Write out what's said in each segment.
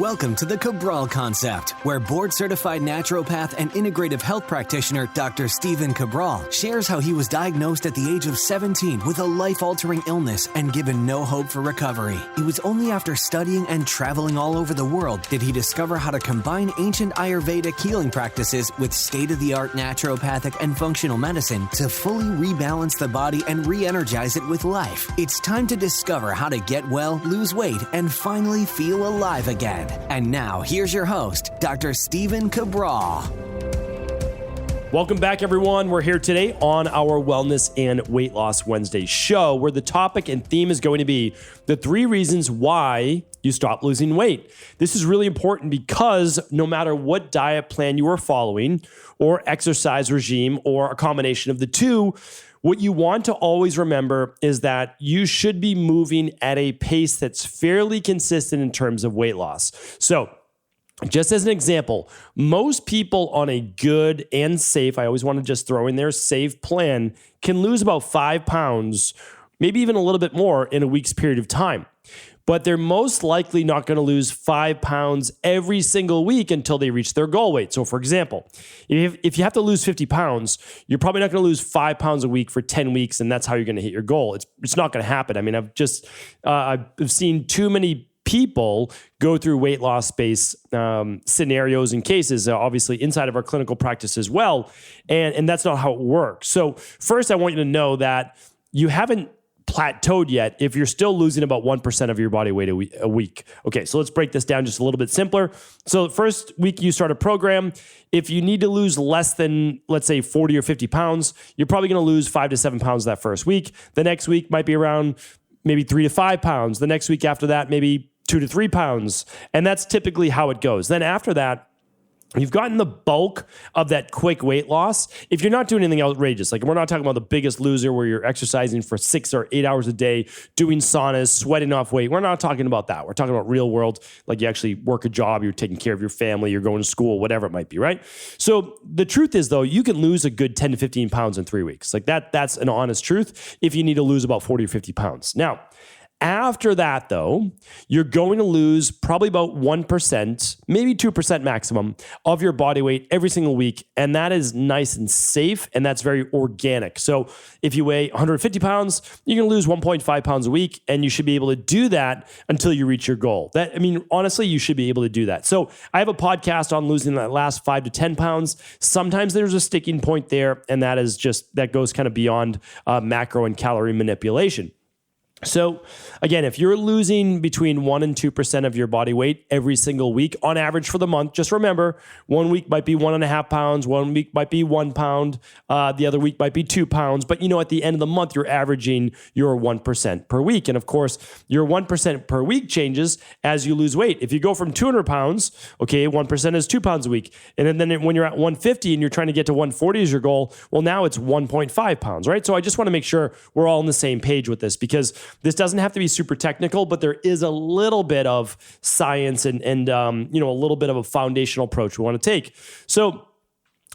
Welcome to the Cabral Concept, where board-certified naturopath and integrative health practitioner Dr. Stephen Cabral shares how he was diagnosed at the age of 17 with a life-altering illness and given no hope for recovery. It was only after studying and traveling all over the world did he discover how to combine ancient Ayurvedic healing practices with state-of-the-art naturopathic and functional medicine to fully rebalance the body and re-energize it with life. It's time to discover how to get well, lose weight, and finally feel alive again. And now, here's your host, Dr. Stephen Cabral. Welcome back, everyone. We're here today on our Wellness and Weight Loss Wednesday show, where the topic and theme is going to be the 3 reasons why you stop losing weight. This is really important because no matter what diet plan you are following or exercise regime or a combination of the two, what you want to always remember is that you should be moving at a pace that's fairly consistent in terms of weight loss. So, just as an example, most people on a good and safe, I always want to just throw in there, safe plan, can lose about 5 pounds, maybe even a little bit more in a week's period of time. But they're most likely not going to lose 5 pounds every single week until they reach their goal weight. So for example, if you have to lose 50 pounds, you're probably not going to lose 5 pounds a week for 10 weeks, and that's how you're going to hit your goal. It's not going to happen. I mean, I've seen too many people go through weight loss space scenarios and cases, obviously inside of our clinical practice as well. And that's not how it works. So first, I want you to know that you haven't plateaued yet if you're still losing about 1% of your body weight a week. Okay, so let's break this down just a little bit simpler. So the first week you start a program, if you need to lose less than, let's say, 40 or 50 pounds, you're probably going to lose 5 to 7 pounds that first week. The next week might be around maybe 3 to 5 pounds. The next week after that, maybe 2 to 3 pounds. And that's typically how it goes. Then after that, you've gotten the bulk of that quick weight loss. If you're not doing anything outrageous, like we're not talking about the biggest loser where you're exercising for 6 or 8 hours a day, doing saunas, sweating off weight. We're not talking about that. We're talking about real world, like you actually work a job, you're taking care of your family, you're going to school, whatever it might be, right? So the truth is though, you can lose a good 10 to 15 pounds in 3 weeks. Like that's an honest truth if you need to lose about 40 or 50 pounds. Now, after that, though, you're going to lose probably about 1%, maybe 2% maximum of your body weight every single week. And that is nice and safe, and that's very organic. So if you weigh 150 pounds, you're going to lose 1.5 pounds a week, and you should be able to do that until you reach your goal. Honestly, you should be able to do that. So I have a podcast on losing that last 5 to 10 pounds. Sometimes there's a sticking point there, and that goes kind of beyond macro and calorie manipulation. So again, if you're losing between 1 and 2% of your body weight every single week on average for the month, just remember 1 week might be 1.5 pounds, 1 week might be 1 pound, the other week might be 2 pounds. But at the end of the month, you're averaging your 1% per week. And of course, your 1% per week changes as you lose weight. If you go from 200 pounds, okay, 1% is 2 pounds a week. And then when you're at 150 and you're trying to get to 140 as your goal, well, now it's 1.5 pounds, right? So I just want to make sure we're all on the same page with this, because this doesn't have to be super technical, but there is a little bit of science and a little bit of a foundational approach we want to take. So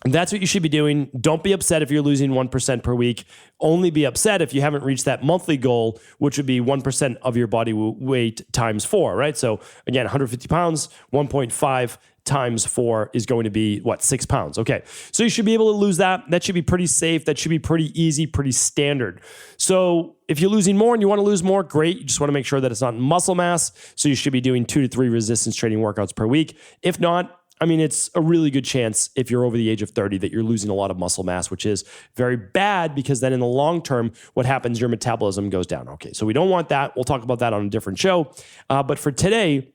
that's what you should be doing. Don't be upset if you're losing 1% per week. Only be upset if you haven't reached that monthly goal, which would be 1% of your body weight times 4, right? So again, 150 pounds, 1.5 times 4 is going to be 6 pounds. Okay. So you should be able to lose that. That should be pretty safe. That should be pretty easy, pretty standard. So if you're losing more and you want to lose more, great. You just want to make sure that it's not muscle mass. So you should be doing 2 to 3 resistance training workouts per week. If not, it's a really good chance if you're over the age of 30 that you're losing a lot of muscle mass, which is very bad, because then in the long term, what happens, your metabolism goes down. Okay. So we don't want that. We'll talk about that on a different show. But for today,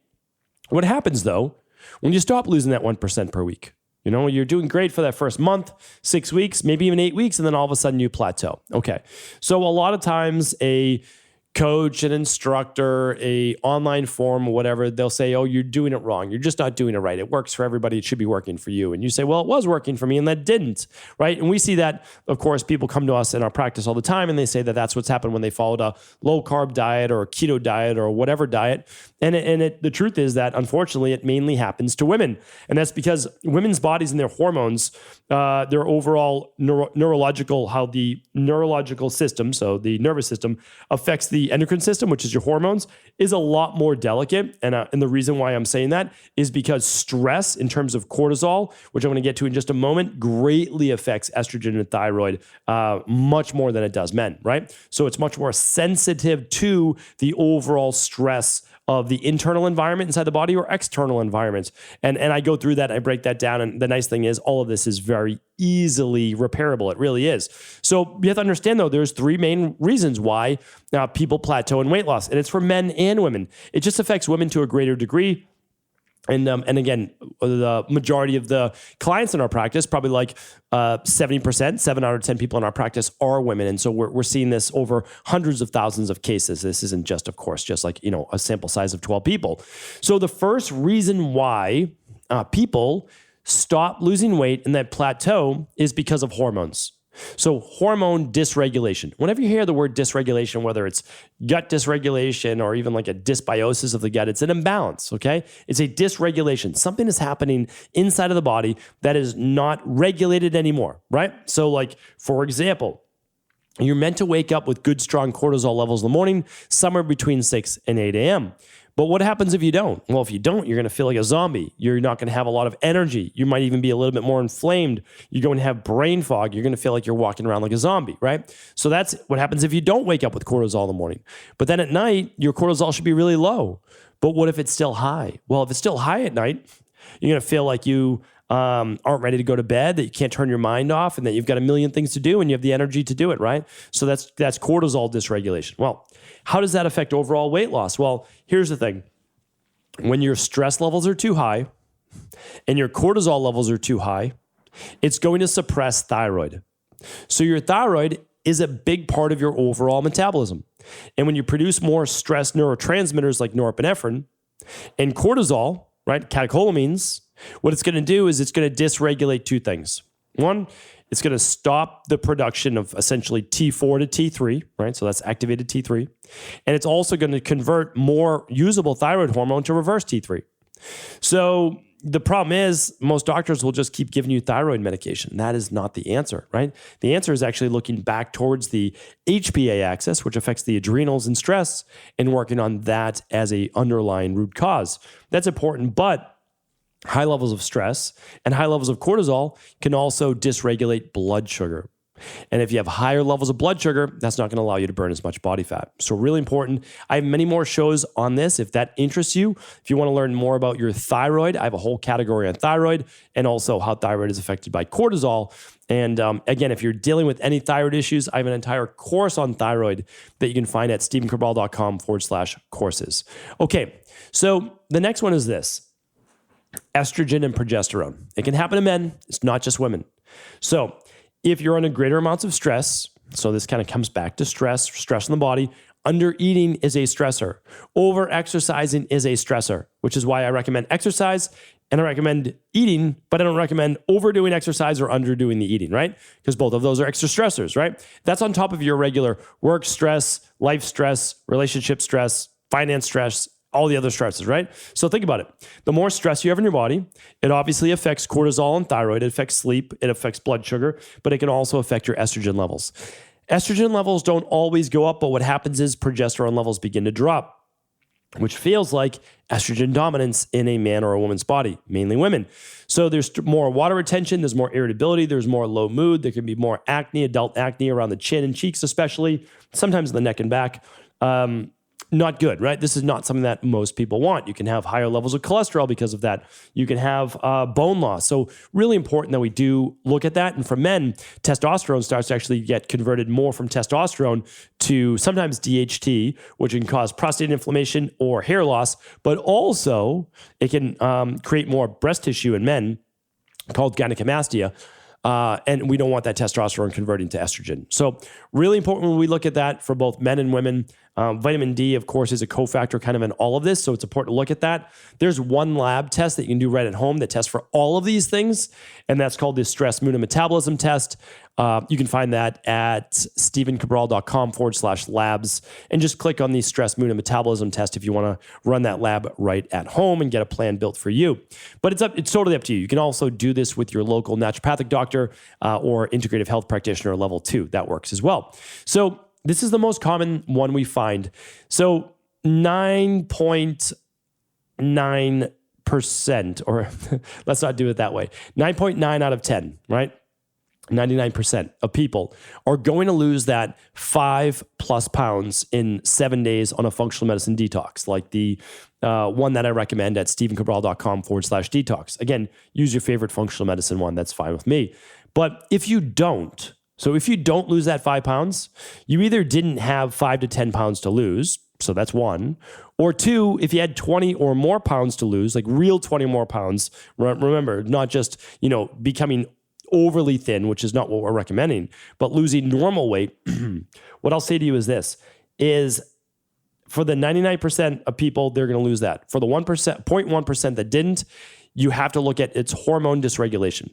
what happens though, when you stop losing that 1% per week, you're doing great for that first month, 6 weeks, maybe even 8 weeks, and then all of a sudden you plateau. Okay. So a lot of times a coach, an instructor, a online forum, or whatever, they'll say, oh, you're doing it wrong. You're just not doing it right. It works for everybody. It should be working for you. And you say, well, it was working for me and that didn't, right? And we see that, of course, people come to us in our practice all the time and they say that that's what's happened when they followed a low carb diet or a keto diet or whatever diet. And the truth is that unfortunately it mainly happens to women. And that's because women's bodies and their hormones, their overall neurological, how the neurological system, so the nervous system, affects the the endocrine system, which is your hormones, is a lot more delicate. And the reason why I'm saying that is because stress in terms of cortisol, which I'm going to get to in just a moment, greatly affects estrogen and thyroid much more than it does men, right? So it's much more sensitive to the overall stress of the internal environment inside the body or external environments. And I go through that, I break that down. And the nice thing is all of this is very easily repairable. It really is. So you have to understand though, there's three main reasons why people plateau in weight loss. And it's for men and women. It just affects women to a greater degree. And again, the majority of the clients in our practice, probably like 70%, 7 out of 10 people in our practice are women. And so we're seeing this over hundreds of thousands of cases. This isn't just, of course, just like, a sample size of 12 people. So the first reason why people stop losing weight and that plateau is because of hormones. So hormone dysregulation. Whenever you hear the word dysregulation, whether it's gut dysregulation or even like a dysbiosis of the gut, it's an imbalance, okay? It's a dysregulation. Something is happening inside of the body that is not regulated anymore, right? So like, for example, you're meant to wake up with good, strong cortisol levels in the morning, somewhere between 6 and 8 a.m. But what happens if you don't? Well, if you don't, you're going to feel like a zombie. You're not going to have a lot of energy. You might even be a little bit more inflamed. You're going to have brain fog. You're going to feel like you're walking around like a zombie, right? So that's what happens if you don't wake up with cortisol in the morning. But then at night, your cortisol should be really low. But what if it's still high? Well, if it's still high at night, you're going to feel like you aren't ready to go to bed, that you can't turn your mind off, and that you've got a million things to do and you have the energy to do it, right? So that's cortisol dysregulation. Well, how does that affect overall weight loss? Well, here's the thing. When your stress levels are too high and your cortisol levels are too high, it's going to suppress thyroid. So your thyroid is a big part of your overall metabolism. And when you produce more stress neurotransmitters like norepinephrine and cortisol, right, catecholamines, what it's going to do is it's going to dysregulate two things. One, it's going to stop the production of essentially T4 to T3, right? So that's activated T3. And it's also going to convert more usable thyroid hormone to reverse T3. So the problem is most doctors will just keep giving you thyroid medication. That is not the answer, right? The answer is actually looking back towards the HPA axis, which affects the adrenals and stress, and working on that as a underlying root cause. That's important, but high levels of stress and high levels of cortisol can also dysregulate blood sugar. And if you have higher levels of blood sugar, that's not going to allow you to burn as much body fat. So really important. I have many more shows on this. If that interests you, if you want to learn more about your thyroid, I have a whole category on thyroid and also how thyroid is affected by cortisol. And again, if you're dealing with any thyroid issues, I have an entire course on thyroid that you can find at stevencabral.com/courses. Okay, so the next one is this. Estrogen and progesterone. It can happen to men. It's not just women. So if you're under greater amounts of stress, so this kind of comes back to stress in the body, under eating is a stressor. Over exercising is a stressor, which is why I recommend exercise and I recommend eating, but I don't recommend overdoing exercise or underdoing the eating, right? Because both of those are extra stressors, right? That's on top of your regular work stress, life stress, relationship stress, finance stress, all the other stresses, right? So think about it. The more stress you have in your body, it obviously affects cortisol and thyroid. It affects sleep. It affects blood sugar, but it can also affect your estrogen levels. Estrogen levels don't always go up, but what happens is progesterone levels begin to drop, which feels like estrogen dominance in a man or a woman's body, mainly women. So there's more water retention, there's more irritability, there's more low mood, there can be more acne, adult acne around the chin and cheeks especially, sometimes in the neck and back. Not good, right? This is not something that most people want. You can have higher levels of cholesterol because of that. You can have bone loss. So really important that we do look at that. And for men, testosterone starts to actually get converted more from testosterone to sometimes DHT, which can cause prostate inflammation or hair loss, but also it can create more breast tissue in men called gynecomastia. And we don't want that testosterone converting to estrogen. So really important when we look at that for both men and women. Vitamin D, of course, is a cofactor kind of in all of this. So it's important to look at that. There's one lab test that you can do right at home that tests for all of these things. And that's called the stress mood and metabolism test. You can find that at stevencabral.com/labs and just click on the stress mood and metabolism test if you want to run that lab right at home and get a plan built for you. But it's totally up to you. You can also do this with your local naturopathic doctor or integrative health practitioner level 2. That works as well. So this is the most common one we find. So 9.9%, or let's not do it that way. 9.9 out of 10, right? 99% of people are going to lose that 5+ pounds in 7 days on a functional medicine detox, like the one that I recommend at stevencabral.com/detox. Again, use your favorite functional medicine one. That's fine with me. But if you don't lose that 5 pounds, you either didn't have 5 to 10 pounds to lose. So that's one. Or two, if you had 20 or more pounds to lose, like real 20 more pounds, remember, not just, becoming overly thin, which is not what we're recommending, but losing normal weight. What I'll say to you is this, is for the 99% of people, they're going to lose that. For the 0.1% that didn't, you have to look at its hormone dysregulation.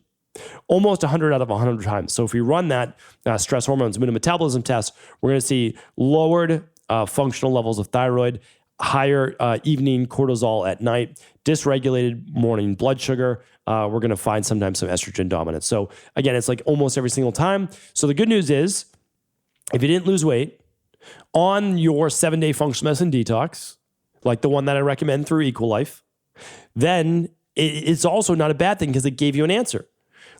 Almost 100 out of 100 times. So if we run that stress hormones immunometabolism test, we're going to see lowered functional levels of thyroid, higher evening cortisol at night, dysregulated morning blood sugar. We're going to find sometimes some estrogen dominance. So again, it's like almost every single time. So the good news is, if you didn't lose weight on your 7-day functional medicine detox, like the one that I recommend through Equalife, then it's also not a bad thing because it gave you an answer.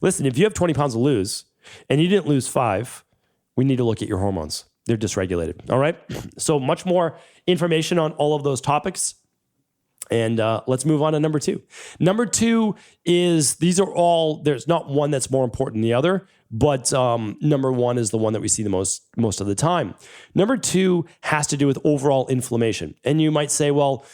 Listen, if you have 20 pounds to lose and you didn't lose 5, we need to look at your hormones. They're dysregulated. All right. So much more information on all of those topics. And let's move on to number 2. Number 2 is, these are all, there's not one that's more important than the other, but number 1 is the one that we see the most of the time. Number 2 has to do with overall inflammation. And you might say, well,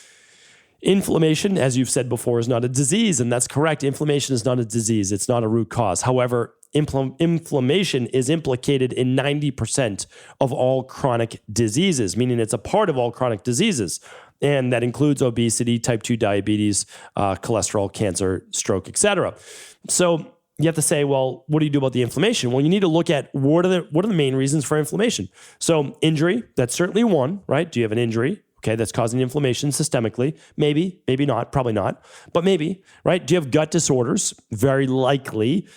inflammation, as you've said before, is not a disease. And that's correct. Inflammation is not a disease. It's not a root cause. However, inflammation is implicated in 90% of all chronic diseases, meaning it's a part of all chronic diseases. And that includes obesity, type 2 diabetes, cholesterol, cancer, stroke, etc. So you have to say, well, what do you do about the inflammation? Well, you need to look at what are the main reasons for inflammation. So injury, that's certainly one, right? Do you have an injury? Okay, that's causing inflammation systemically. Maybe, maybe not, probably not, but maybe, right? Do you have gut disorders? Very likely,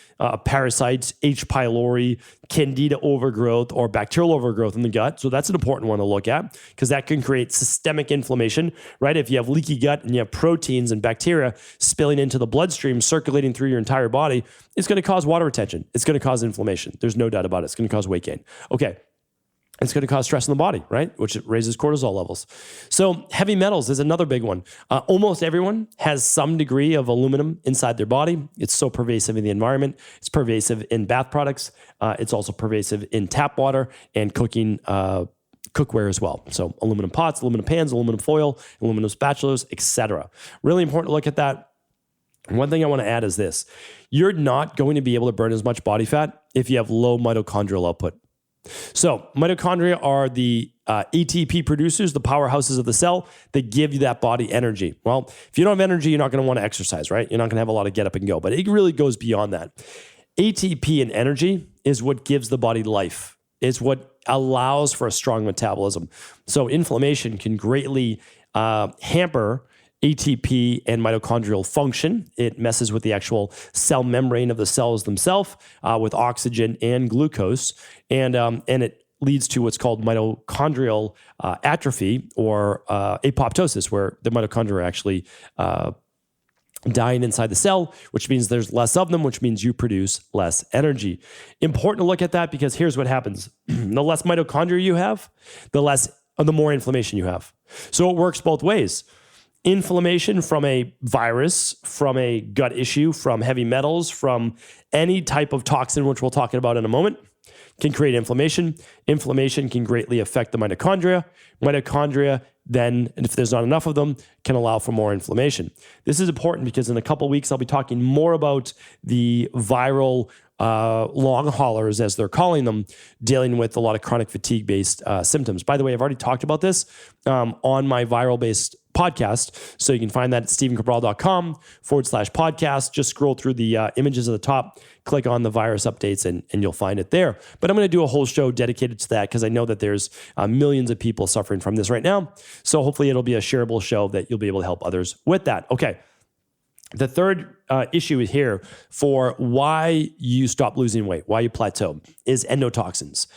parasites, H. pylori, candida overgrowth, or bacterial overgrowth in the gut. So that's an important one to look at because that can create systemic inflammation, right? If you have leaky gut and you have proteins and bacteria spilling into the bloodstream, circulating through your entire body, it's going to cause water retention. It's going to cause inflammation. There's no doubt about it. It's going to cause weight gain. Okay. It's going to cause stress in the body, right? Which raises cortisol levels. So heavy metals is another big one. Almost everyone has some degree of aluminum inside their body. It's so pervasive in the environment. It's pervasive in bath products. It's also pervasive in tap water and cooking cookware as well. So aluminum pots, aluminum pans, aluminum foil, aluminum spatulas, etc. Really important to look at that. One thing I want to add is this. You're not going to be able to burn as much body fat if you have low mitochondrial output. So mitochondria are the ATP producers, the powerhouses of the cell that give you that body energy. Well, if you don't have energy, you're not going to want to exercise, right? You're not going to have a lot of get up and go, but it really goes beyond that. ATP and energy is what gives the body life. It's what allows for a strong metabolism. So inflammation can greatly hamper ATP and mitochondrial function. It messes with the actual cell membrane of the cells themselves with oxygen and glucose, and it leads to what's called mitochondrial atrophy or apoptosis, where the mitochondria are actually dying inside the cell, which means there's less of them, which means you produce less energy. Important to look at that because here's what happens. The less mitochondria you have, the more inflammation you have. So it works both ways. Inflammation from a virus, from a gut issue, from heavy metals, from any type of toxin, which we'll talk about in a moment, can create inflammation. Inflammation can greatly affect the mitochondria. Mitochondria then, and if there's not enough of them, can allow for more inflammation. This is important because in a couple of weeks, I'll be talking more about the viral long haulers, as they're calling them, dealing with a lot of chronic fatigue-based symptoms. By the way, I've already talked about this on my viral-based podcast. So you can find that at stevencabral.com/podcast. Just scroll through the images at the top, click on the virus updates, and you'll find it there. But I'm going to do a whole show dedicated to that because I know that there's millions of people suffering from this right now. So hopefully it'll be a shareable show that you'll be able to help others with that. Okay. The third issue here for why you stop losing weight, why you plateau, is endotoxins.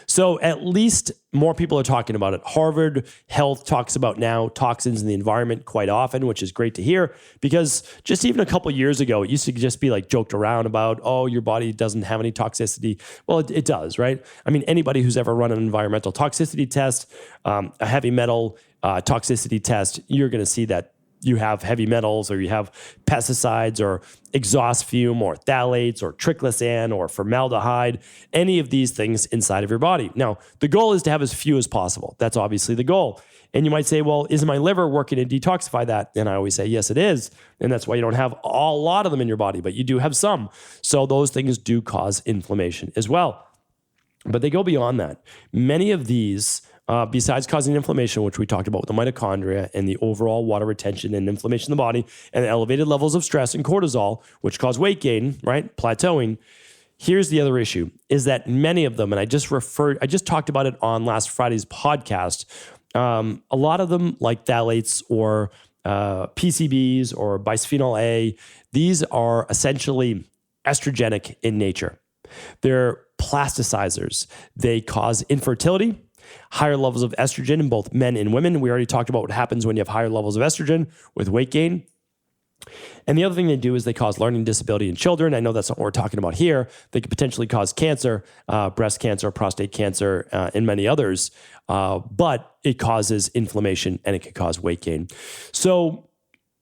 So at least more people are talking about it. Harvard Health talks about now toxins in the environment quite often, which is great to hear, because just even a couple of years ago, it used to just be like joked around about, oh, your body doesn't have any toxicity. Well, it does, right? I mean, anybody who's ever run an environmental toxicity test, a heavy metal toxicity test, you're going to see that you have heavy metals or you have pesticides or exhaust fume or phthalates or triclosan or formaldehyde, any of these things inside of your body. Now, the goal is to have as few as possible. That's obviously the goal. And you might say, well, is my liver working to detoxify that? And I always say, yes, it is. And that's why you don't have a lot of them in your body, but you do have some. So those things do cause inflammation as well. But they go beyond that. Many of these, besides causing inflammation, which we talked about with the mitochondria and the overall water retention and inflammation in the body, and elevated levels of stress and cortisol, which cause weight gain, right? Plateauing. Here's the other issue, is that many of them, and I just talked about it on last Friday's podcast, a lot of them, like phthalates or PCBs or bisphenol A, these are essentially estrogenic in nature. They're plasticizers. They cause infertility, higher levels of estrogen in both men and women. We already talked about what happens when you have higher levels of estrogen with weight gain. And the other thing they do is they cause learning disability in children. I know that's not what we're talking about here. They could potentially cause cancer, breast cancer, prostate cancer, and many others. But it causes inflammation and it can cause weight gain. So,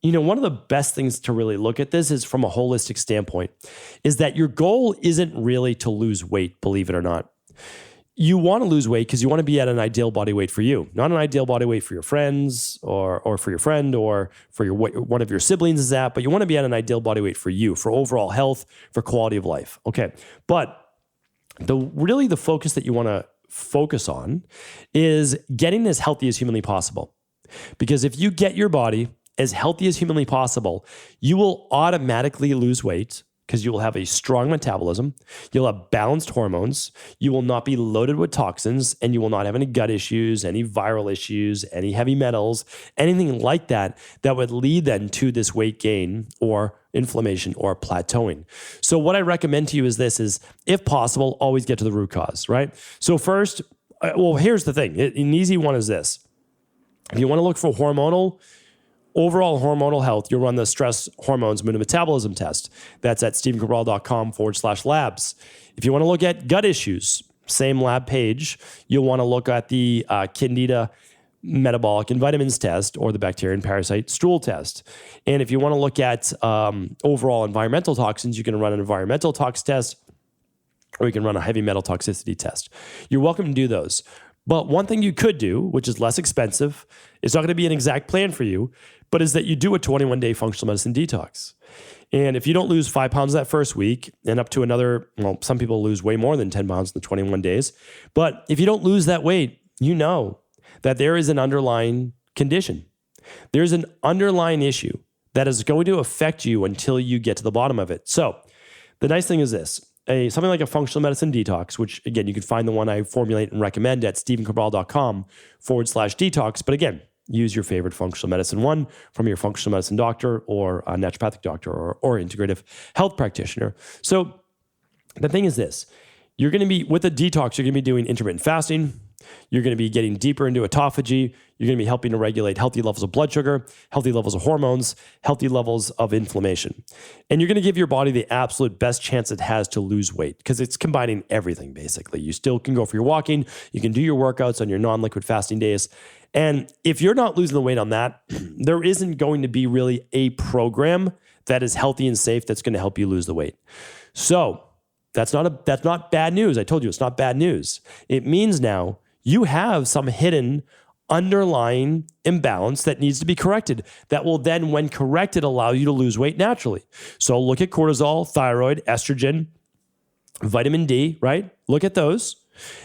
one of the best things to really look at this is from a holistic standpoint, is that your goal isn't really to lose weight, believe it or not. You want to lose weight because you want to be at an ideal body weight for you, not an ideal body weight for your friends or for your friend or for one of your siblings is at, but you want to be at an ideal body weight for you, for overall health, for quality of life. Okay. But the focus that you want to focus on is getting as healthy as humanly possible. Because if you get your body as healthy as humanly possible, you will automatically lose weight because you will have a strong metabolism. You'll have balanced hormones. You will not be loaded with toxins, and you will not have any gut issues, any viral issues, any heavy metals, anything like that would lead then to this weight gain or inflammation or plateauing. So what I recommend to you is this: is if possible, always get to the root cause, right? So first, here's the thing. An easy one is this. If you want to look for overall hormonal health, you'll run the stress hormones mood and metabolism test. That's at stephencabral.com/labs. If you want to look at gut issues, same lab page, you'll want to look at the Candida metabolic and vitamins test or the bacteria and parasite stool test. And if you want to look at overall environmental toxins, you can run an environmental tox test or you can run a heavy metal toxicity test. You're welcome to do those. But one thing you could do, which is less expensive, it's not going to be an exact plan for you, but is that you do a 21-day functional medicine detox. And if you don't lose 5 pounds that first week and up to another, some people lose way more than 10 pounds in the 21 days. But if you don't lose that weight, you know that there is an underlying condition. There's an underlying issue that is going to affect you until you get to the bottom of it. So the nice thing is this. Something like a functional medicine detox, which again, you can find the one I formulate and recommend at stephencabral.com/detox. But again, use your favorite functional medicine one from your functional medicine doctor or a naturopathic doctor or integrative health practitioner. So the thing is this, you're going to be, with a detox, you're going to be doing intermittent fasting. You're going to be getting deeper into autophagy. You're going to be helping to regulate healthy levels of blood sugar, healthy levels of hormones, healthy levels of inflammation. And you're going to give your body the absolute best chance it has to lose weight because it's combining everything, basically. You still can go for your walking. You can do your workouts on your non-liquid fasting days. And if you're not losing the weight on that, there isn't going to be really a program that is healthy and safe that's going to help you lose the weight. So that's not bad news. I told you it's not bad news. It means now you have some hidden underlying imbalance that needs to be corrected that will then, when corrected, allow you to lose weight naturally. So look at cortisol, thyroid, estrogen, vitamin D, right? Look at those.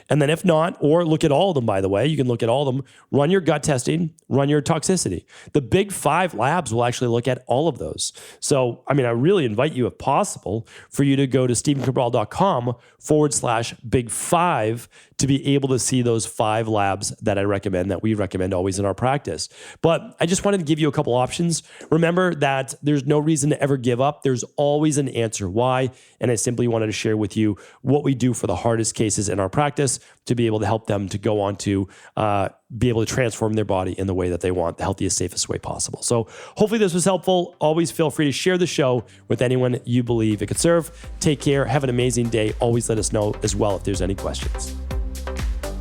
And then if not, or look at all of them, by the way, you can look at all of them, run your gut testing, run your toxicity. The big 5 labs will actually look at all of those. So, I really invite you, if possible, for you to go to stephencabral.com/big 5 to be able to see those 5 labs that I recommend, that we recommend always in our practice. But I just wanted to give you a couple options. Remember that there's no reason to ever give up. There's always an answer why. And I simply wanted to share with you what we do for the hardest cases in our practice to be able to help them to go on to be able to transform their body in the way that they want, the healthiest, safest way possible. So hopefully this was helpful. Always feel free to share the show with anyone you believe it could serve. Take care. Have an amazing day. Always let us know as well if there's any questions.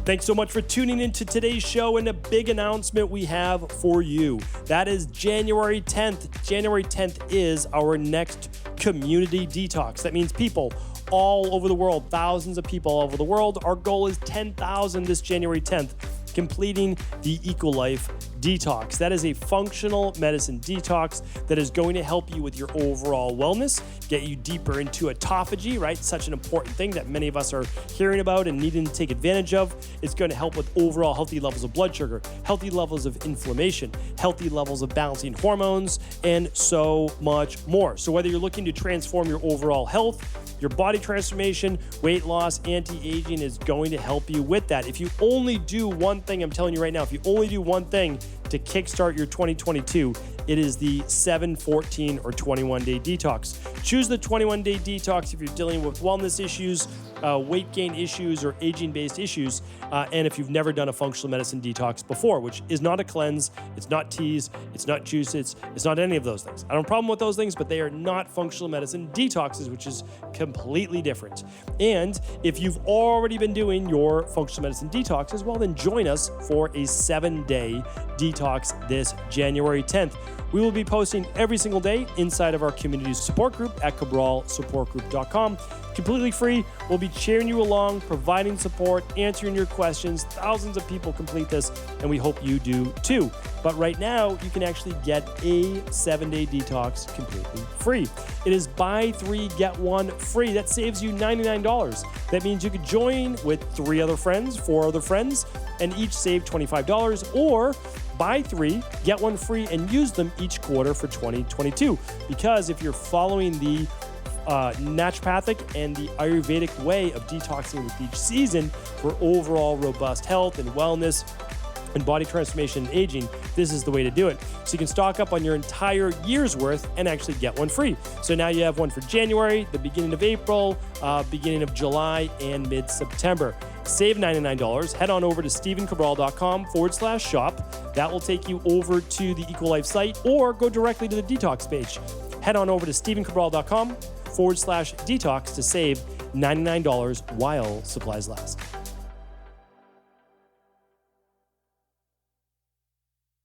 Thanks so much for tuning into today's show, and a big announcement we have for you. That is January 10th. January 10th is our next community detox. That means people all over the world, thousands of people all over the world. Our goal is 10,000 this January 10th, completing the EcoLife Detox. That is a functional medicine detox that is going to help you with your overall wellness, get you deeper into autophagy, right? Such an important thing that many of us are hearing about and needing to take advantage of. It's going to help with overall healthy levels of blood sugar, healthy levels of inflammation, healthy levels of balancing hormones, and so much more. So whether you're looking to transform your overall health, your body transformation, weight loss, anti-aging is going to help you with that. If you only do one thing, I'm telling you right now, if you only do one thing to kickstart your 2022, it is the 7, 14, or 21-day detox. Choose the 21-day detox if you're dealing with wellness issues, weight gain issues, or aging-based issues, and if you've never done a functional medicine detox before, which is not a cleanse, it's not teas, it's not juices, it's not any of those things. I don't have a problem with those things, but they are not functional medicine detoxes, which is completely different. And if you've already been doing your functional medicine detoxes, well, then join us for a 7-day detox this January 10th. We will be posting every single day inside of our community support group at cabralsupportgroup.com. Completely free. We'll be cheering you along, providing support, answering your questions. Thousands of people complete this, and we hope you do too. But right now, you can actually get a 7-day detox completely free. It is buy 3, get 1 free. That saves you $99. That means you could join with 3 other friends, 4 other friends, and each save $25, or buy 3, get 1 free, and use them each quarter for 2022. Because if you're following the naturopathic and the Ayurvedic way of detoxing with each season for overall robust health and wellness and body transformation and aging, this is the way to do it. So you can stock up on your entire year's worth and actually get 1 free. So now you have one for January, the beginning of April, beginning of July, and mid-September. Save $99. Head on over to stevencabral.com/shop. That will take you over to the EcoLife site, or go directly to the detox page. Head on over to stevencabral.com/detox to save $99 while supplies last.